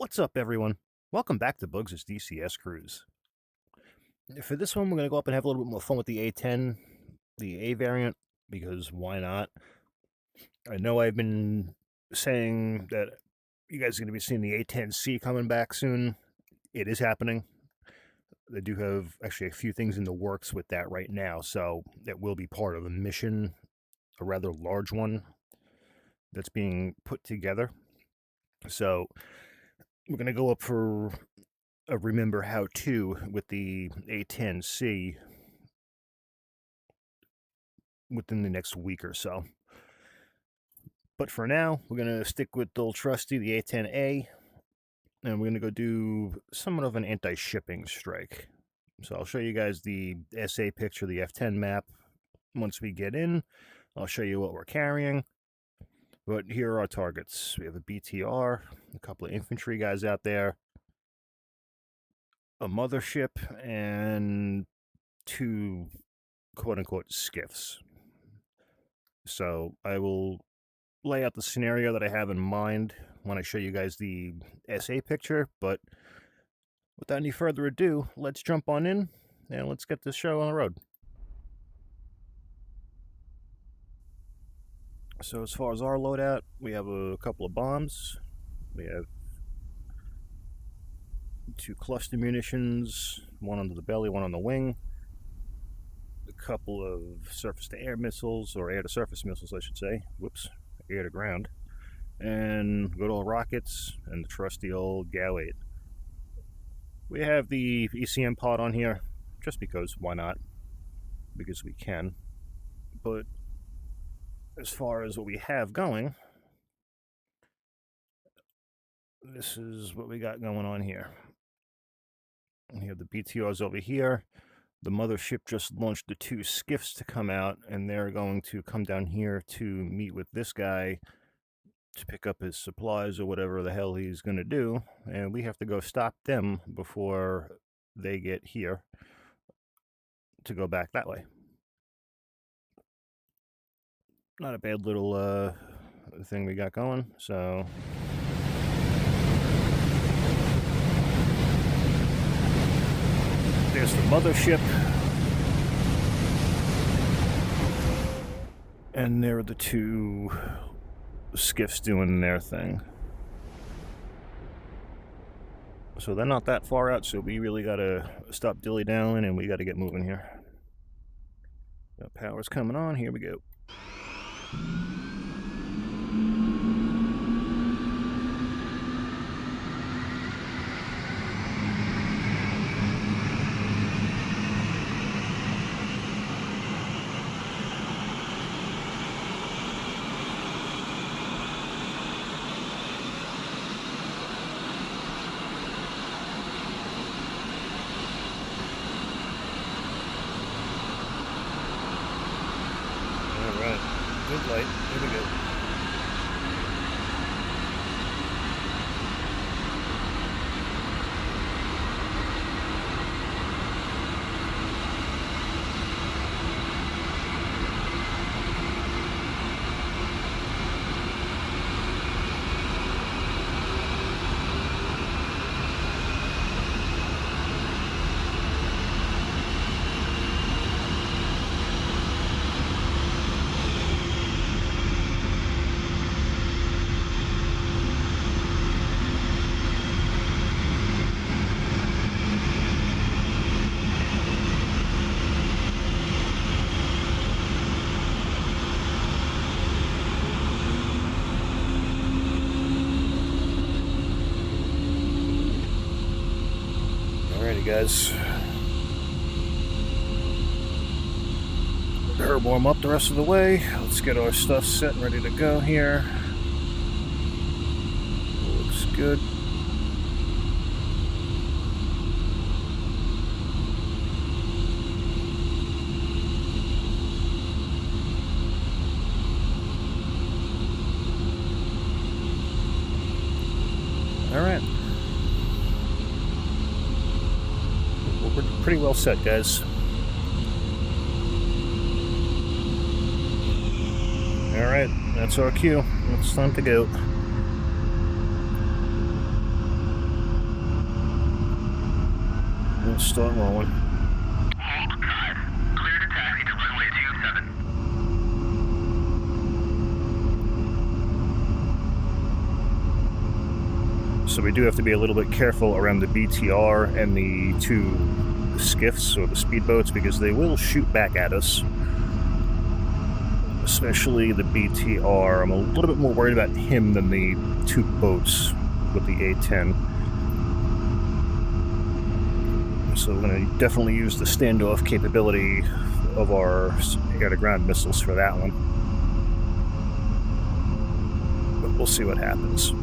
What's up, everyone? Welcome back to Bugs' DCS Cruise. For this one, we're going to go up and have a little bit more fun with the A-10, the A variant, because why not? I know I've been saying that you guys are going to be seeing the A-10C coming back soon. It is happening. They do have actually a few things in the works with that right now, so it will be part of a mission, a rather large one that's being put together. So we're going to go up for a remember how to with the A-10C within the next week or so. But for now, we're going to stick with the old trusty, the A-10A, and we're going to go do somewhat of an anti-shipping strike. So I'll show you guys the SA picture, the F10 map. Once we get in, I'll show you what we're carrying. But here are our targets. We have a BTR, a couple of infantry guys out there, a mothership, and two quote-unquote skiffs. So I will lay out the scenario that I have in mind when I show you guys the SA picture, but without any further ado, let's jump on in and let's get this show on the road. So as far as our loadout, we have a couple of bombs. We have 2 cluster munitions, one under the belly, one on the wing. A couple of surface-to-air missiles, or air-to-surface missiles, I should say. Whoops, air-to-ground. And good old rockets, and the trusty old GAU-8. We have the ECM pod on here, just because, why not? Because we can. But as far as what we have going, this is what we got going on here. We have the BTRs over here. The mothership just launched the 2 skiffs to come out, and they're going to come down here to meet with this guy to pick up his supplies or whatever the hell he's going to do, and we have to go stop them before they get here to go back that way. Not a bad little thing we got going, so there's the mothership, and there are the 2 skiffs doing their thing. So they're not that far out, so we really gotta stop dilly-dallying and we gotta get moving here. The power's coming on, here we go. Good light. Here we go. Alrighty, guys. Her warm up the rest of the way. Let's get our stuff set and ready to go here. Looks good. Alright. We're pretty well set, guys. Alright, that's our cue. It's time to go. Let's start rolling. Hold 5. Clear to taxi to runway 27. So we do have to be a little bit careful around the BTR and the two skiffs or the speedboats because they will shoot back at us. Especially the BTR. I'm a little bit more worried about him than the two boats with the A-10. So we're going to definitely use the standoff capability of our air-to-ground missiles for that one. But we'll see what happens.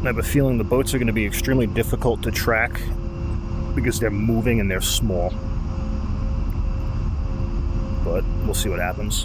I have a feeling the boats are going to be extremely difficult to track because they're moving and they're small. But we'll see what happens.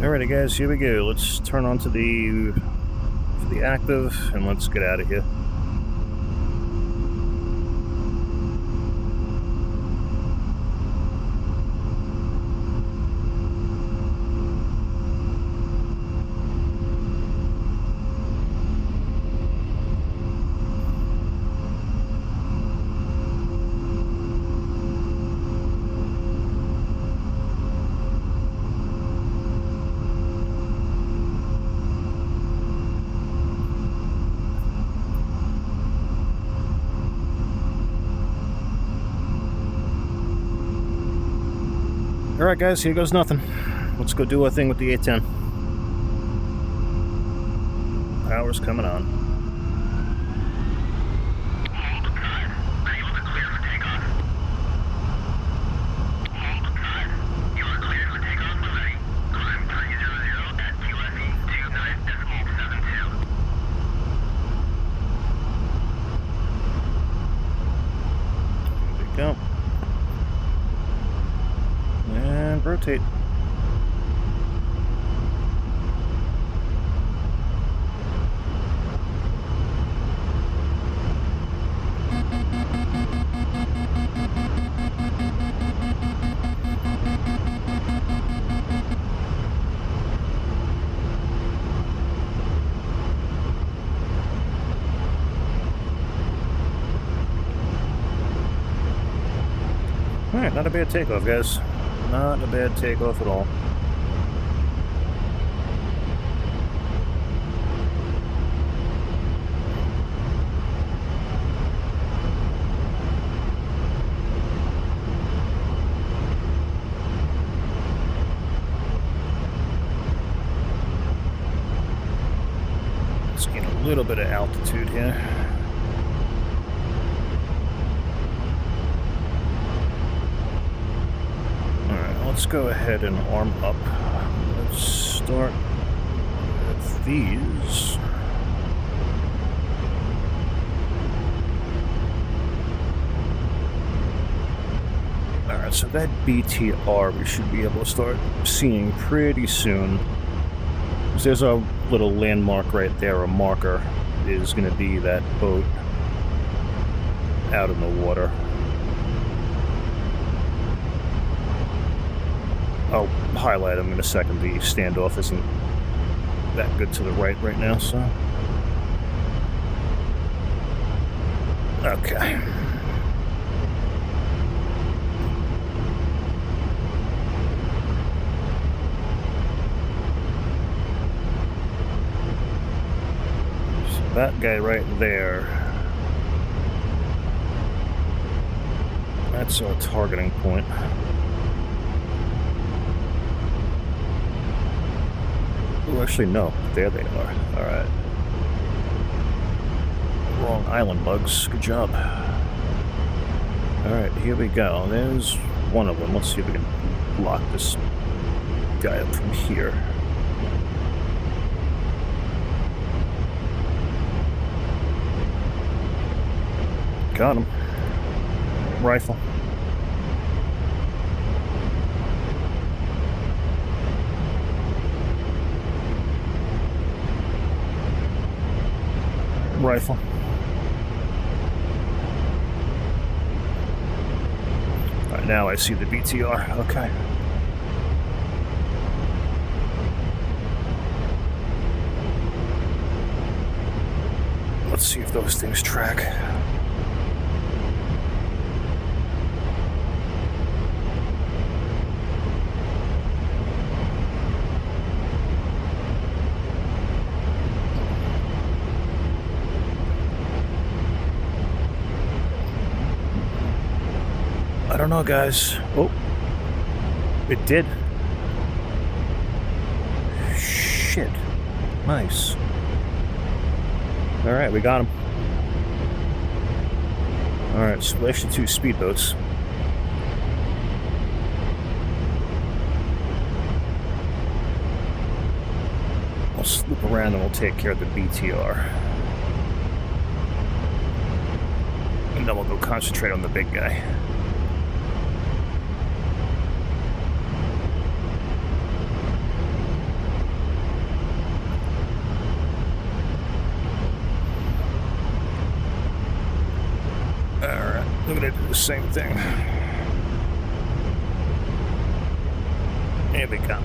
Alrighty guys, here we go. Let's turn on to the active and let's get out of here. Alright guys, here goes nothing. Let's go do our thing with the A-10. Power's coming on. Hold 5. Able to clear for takeoff. Hold 5. You are cleared for takeoff when ready. Climb 300 at QFE 29.72. There we go. And rotate. Alright, not a bad takeoff, guys. Not a bad takeoff at all. Let's gain a little bit of altitude here. Let's go ahead and arm up. Let's start with these. Alright, so that BTR we should be able to start seeing pretty soon. There's a little landmark right there, a marker is going to be that boat out in the water. I'll highlight them in a second. The standoff isn't that good to the right now, so... Okay. That guy right there. That's our targeting point. Oh, actually, no. There they are. Alright. Wrong island, bugs. Good job. Alright, here we go. There's one of them. Let's see if we can lock this guy up from here. Got him. Rifle. Rifle. Alright, now I see the BTR. Okay. Let's see if those things track. I don't know, guys. Oh, it did. Shit. Nice. Alright, we got him. Alright, so actually 2 speedboats. We'll sloop around and we'll take care of the BTR. And then we'll go concentrate on the big guy. Alright, we're gonna do the same thing. Here we go.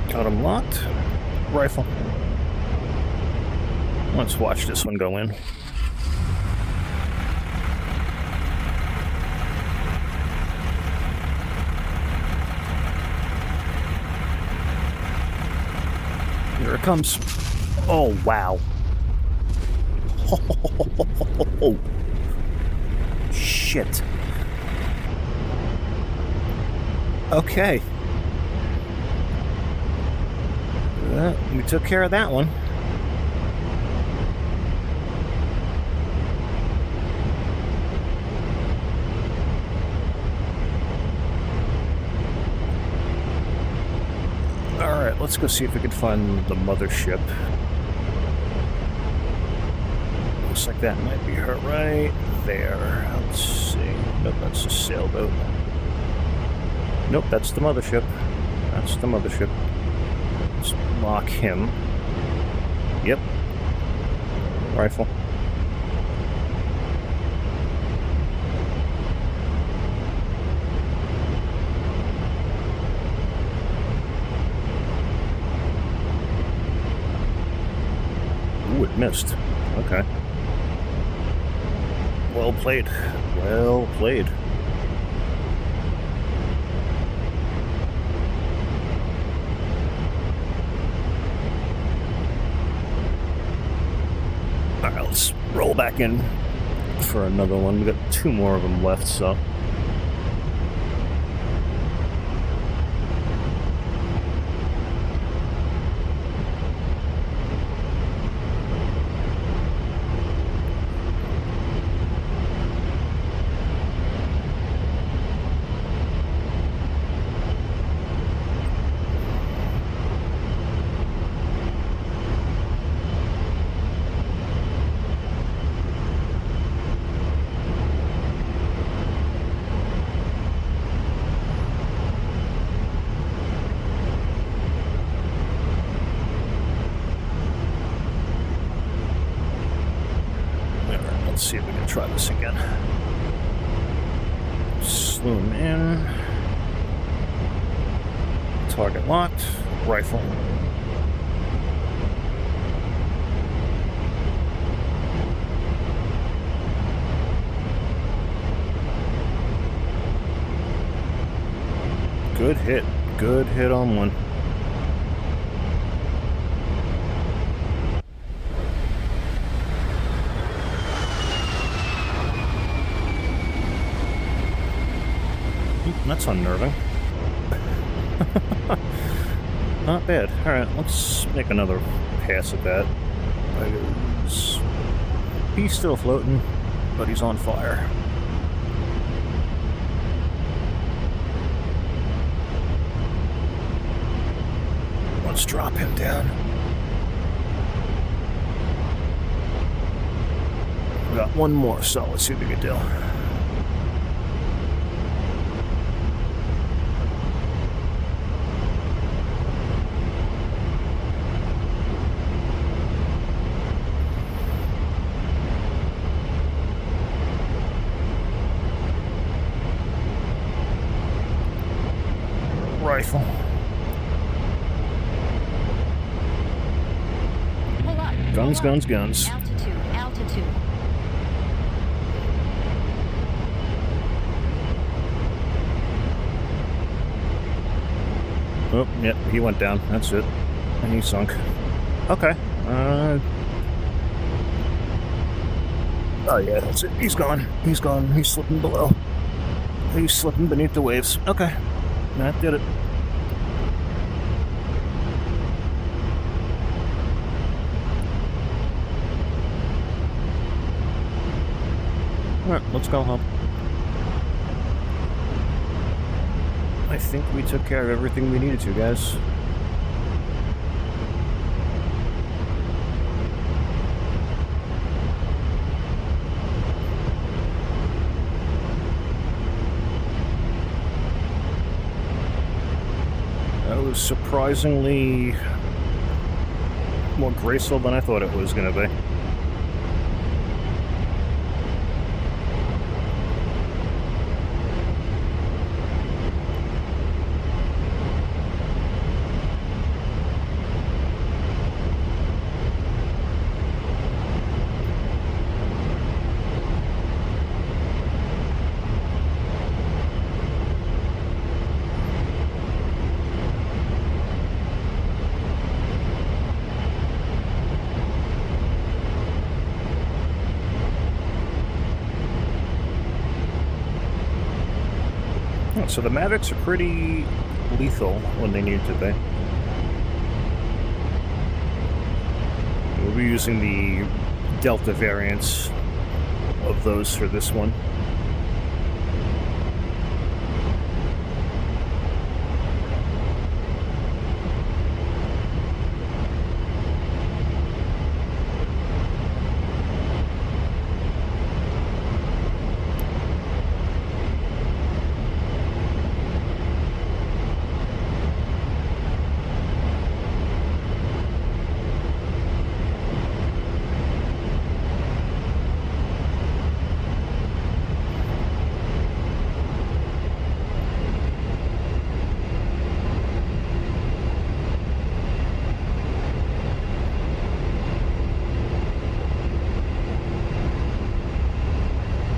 Got him locked. Rifle. Let's watch this one go in. Here it comes. Oh, wow. Oh, shit. Okay. We took care of that one. Alright, let's go see if we can find the mothership. Looks like that might be her right there. Let's see. Nope, that's a sailboat. Nope, that's the mothership. That's the mothership. Let's lock him. Yep. Rifle. Ooh, it missed. Okay. Well played. Well played. Alright, let's roll back in for another one. We got 2 more of them left, so. Let's see if we can try this again. Slew him in. Target locked. Rifle. Good hit. Good hit on one. That's unnerving. Not bad. Alright, let's make another pass at that. He's still floating, but he's on fire. Let's drop him down. We got one more, so let's see what we can do. Rifle. Pull up. Guns, Pull up. guns, guns. Altitude, altitude. Oh, yep, he went down. That's it. And he sunk. Okay. Oh yeah, that's it. He's gone. He's gone. He's slipping below. He's slipping beneath the waves. Okay. That did it. Alright, let's go home. I think we took care of everything we needed to, guys. That was surprisingly more graceful than I thought it was going to be. So the Mavics are pretty lethal when they need to be. We'll be using the Delta variants of those for this one.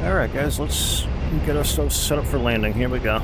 Alright guys, let's get ourselves set up for landing. Here we go.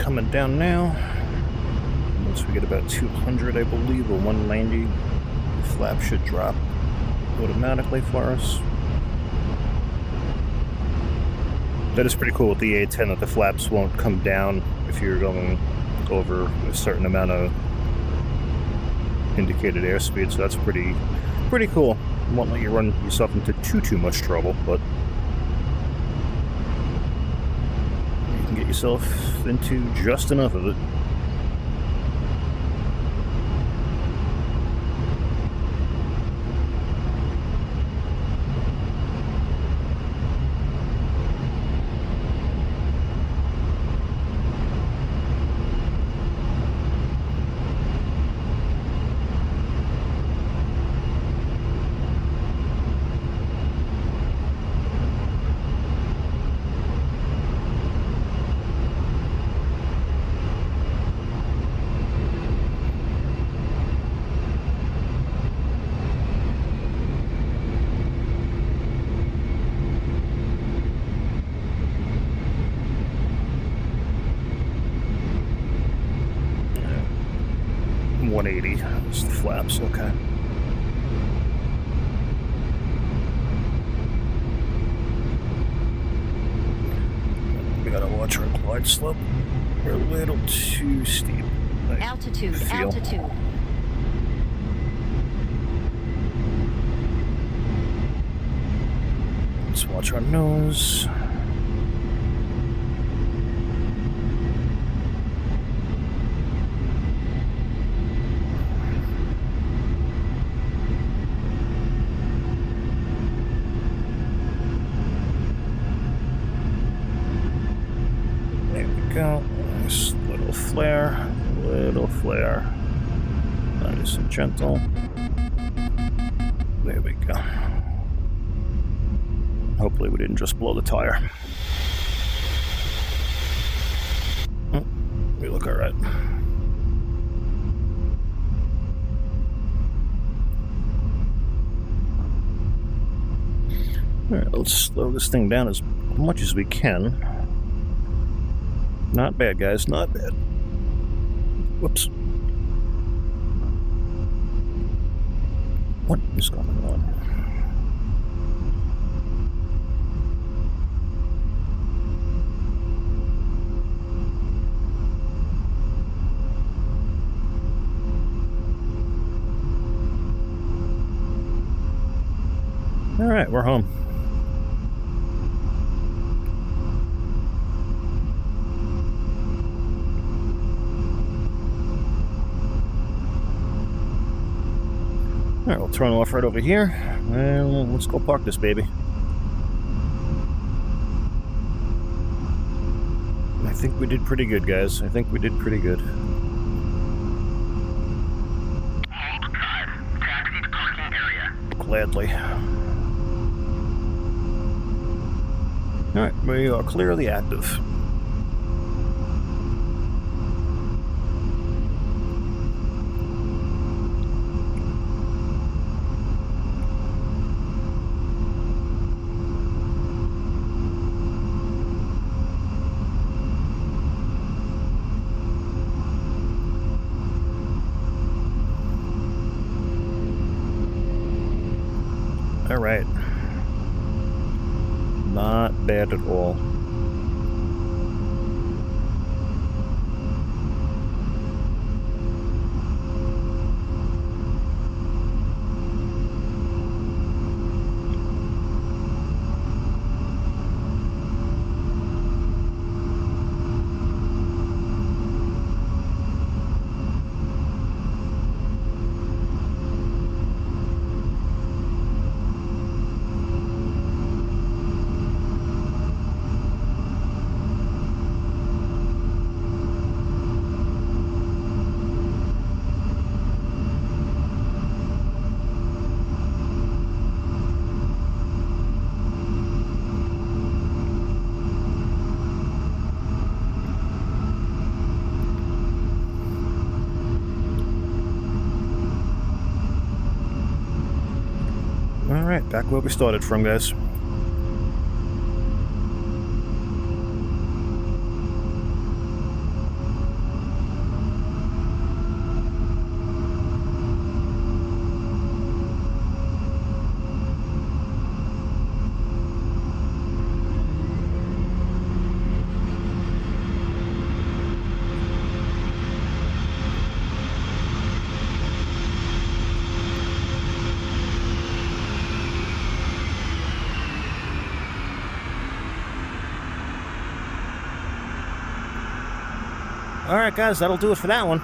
coming down now. Once we get about 200, I believe, or 190, the flap should drop automatically for us. That is pretty cool with the A-10 that the flaps won't come down if you're going over a certain amount of indicated airspeed, so that's pretty cool. It won't let you run yourself into too much trouble, but you can get yourself into just enough of it. Yeah. 180 is the flaps, okay. We gotta watch our glide slope. We're a little too steep. Altitude, feel. altitude. Let's watch our nose. There we go. Nice little flare. Little flare. Nice and gentle. There we go. Hopefully we didn't just blow the tire. Oh, we look all right. All right, let's slow this thing down as much as we can. Not bad, guys, not bad. Whoops. What is going on? All right, we're home. All right, we'll turn off right over here, and let's go park this baby. I think we did pretty good, guys. I think we did pretty good. Hold 5. Taxi to parking area. Gladly. All right, we are clearly active. All right. Not bad at all. All right, back where we started from, guys. Alright guys, that'll do it for that one.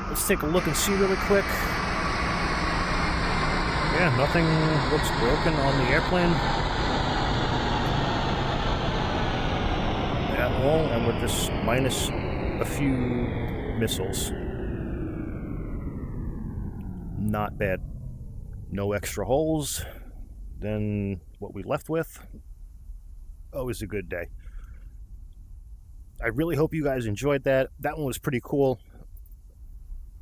Let's take a look and see really quick. Yeah, nothing looks broken on the airplane at all, and we're just minus a few missiles. Not bad. No extra holes than what we left with. Always a good day. I really hope you guys enjoyed that. That one was pretty cool.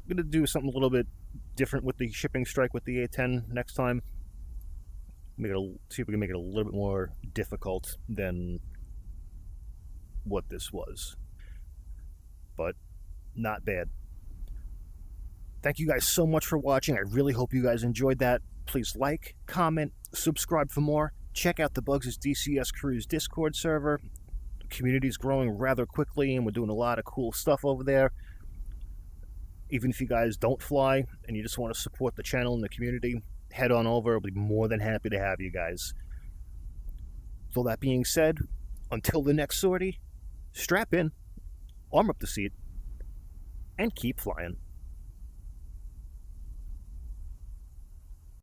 I'm going to do something a little bit different with the shipping strike with the A-10 next time. See if we can make it a little bit more difficult than what this was. But not bad. Thank you guys so much for watching. I really hope you guys enjoyed that. Please like, comment, subscribe for more. Check out the Bugs' DCS Cruise Discord server. The community is growing rather quickly, and we're doing a lot of cool stuff over there. Even if you guys don't fly and you just want to support the channel and the community, head on over. I'll be more than happy to have you guys. So that being said, until the next sortie, strap in, arm up the seat, and keep flying.